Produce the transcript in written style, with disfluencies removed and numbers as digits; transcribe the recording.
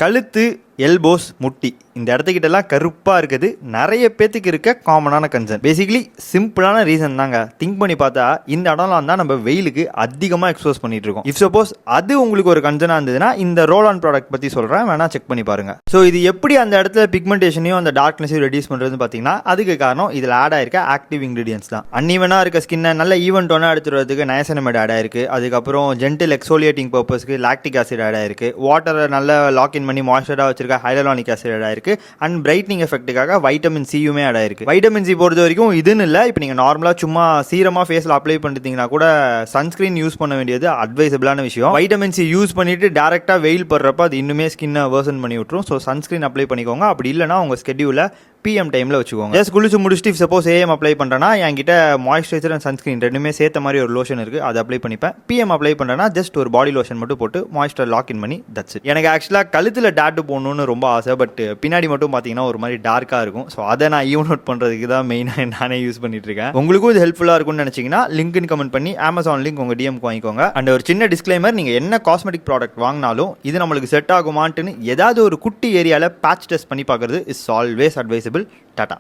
கழுத்து, எல்போஸ், முட்டி இந்த இடத்துக்கிட்டலாம் கருப்பாக இருக்குது நிறைய பேத்துக்கு இருக்க காமனான கன்சர்ன். பேசிக்கலி சிம்பிளான ரீசன் தாங்க. திங்க் பண்ணி பார்த்தா இந்த இடம்லாம் தான் நம்ம வெயிலுக்கு அதிகமாக எக்ஸ்போஸ் பண்ணிட்டு இருக்கோம். இஃப் சப்போஸ் அது உங்களுக்கு ஒரு கன்சர்னாக இருந்ததுன்னா இந்த ரோல் ஆன் ப்ராடக்ட் பற்றி சொல்கிறேன், வேணா செக் பண்ணி பாருங்க. ஸோ இது எப்படி அந்த இடத்துல பிக்மெண்டேஷனையும் அந்த டார்க்னஸையும் ரெடியூஸ் பண்ணுறதுன்னு பார்த்தீங்கன்னா அதுக்கு காரணம் இதில் ஆட் ஆயிருக்க ஆக்டிவ் இன்கிரீடியன்ஸ் தான். அன்இவனாக இருக்க ஸ்கின்னை நல்ல ஈவன் டோனாக எடுத்துறதுக்கு நயசனமைட் ஆட் ஆயிருக்கு. அதுக்கப்புறம் ஜென்டில் எக்ஸோலியேட்டிங் பர்பஸ்க்கு லாக்டிக் ஆசிட் ஆட் ஆயிருக்கு. வாட்டரை நல்லா லாக்இன் பண்ணி மாய்ஸ்சராக வச்சிருக்க ஹைலரானிக் ஆசிட் ஆட் ஆயிருக்கு. அண்ட் பிரைட்னிங் எஃபெக்ட்டுக்காக வைட்டமின் சியுமே ஆட் ஆயிருக்கு. வைட்டமின் சி பொறுத்த வரைக்கும் இதுன்னு இல்லை, இப்போ நீங்கள் நார்மலாக சும்மா சீரமாக ஃபேஸில் அப்ளை பண்ணிட்டீங்கன்னா கூட சன்ஸ்கிரீன் யூஸ் பண்ண வேண்டியது அட்வைசபிளான விஷயம். வைட்டமின் சி யூஸ் பண்ணிட்டு டேரெக்டாக வெயில் படுறப்ப அது இன்னுமே ஸ்கின்னை வேர்சன் பண்ணி விட்டுரும். ஸோ சன்ஸ்கிரீன் அப்ளை பண்ணிக்கோங்க. அப்படி இல்லைனா உங்கள் ஸ்கெடியூலில் PM டைமில் வச்சுக்கோங்க. ஜஸ்ட் குளிச்சு முடிச்சுட்டு இஃப் சப்போஸ் AM அப்ளை பண்ணுறேன்னா என்கிட்ட மாய்ஸ்சரைசர் அண்ட் சன்ஸ்கிரீன் ரெண்டுமே சேர்த்த மாதிரி ஒரு லோஷன் இருக்குது, அதை அப்ளை பண்ணிப்பேன். PM அப்ளை பண்ணுறேன்னா ஜஸ்ட் ஒரு பாடி லோஷன் மட்டும் போட்டு மாய்ஸ்சர் லாக்இன் பண்ணி தட்ஸ் இட். எனக்கு ஆக்சுவலாக கழுத்தில் டாட்டு போடணும்னு ரொம்ப ஆசை, பட் பின்னாடி மட்டும் பார்த்தீங்கன்னா ஒரு மாதிரி டார்க்காக இருக்கும். ஸோ அதை நான் ஈவன் அவுட் பண்ணுறதுக்கு தான் மெயினாக நானே யூஸ் பண்ணிட்டு இருக்கேன். உங்களுக்கும் இது ஹெல்ப்ஃபுல்லாக இருக்கும்னு நினச்சிங்கன்னா லிங்க்னு கமெண்ட் பண்ணி அமேசான் லிங்க் உங்கள் டிஎம்க்கு வாங்கிக்கோங்க. அண்ட் ஒரு சின்ன டிஸ்க்ளைமர், நீங்கள் என்ன காஸ்மெட்டிக் ப்ராடக்ட் வாங்கினாலும் இது நம்மளுக்கு செட் ஆகுமான்ட்டுன்னு ஏதாவது ஒரு குட்டி ஏரியாவில் பேட்ச் டெஸ்ட் பண்ணி பார்க்குறது இஸ் ஆல்வேஸ் அட்வைசபிள். டாடா.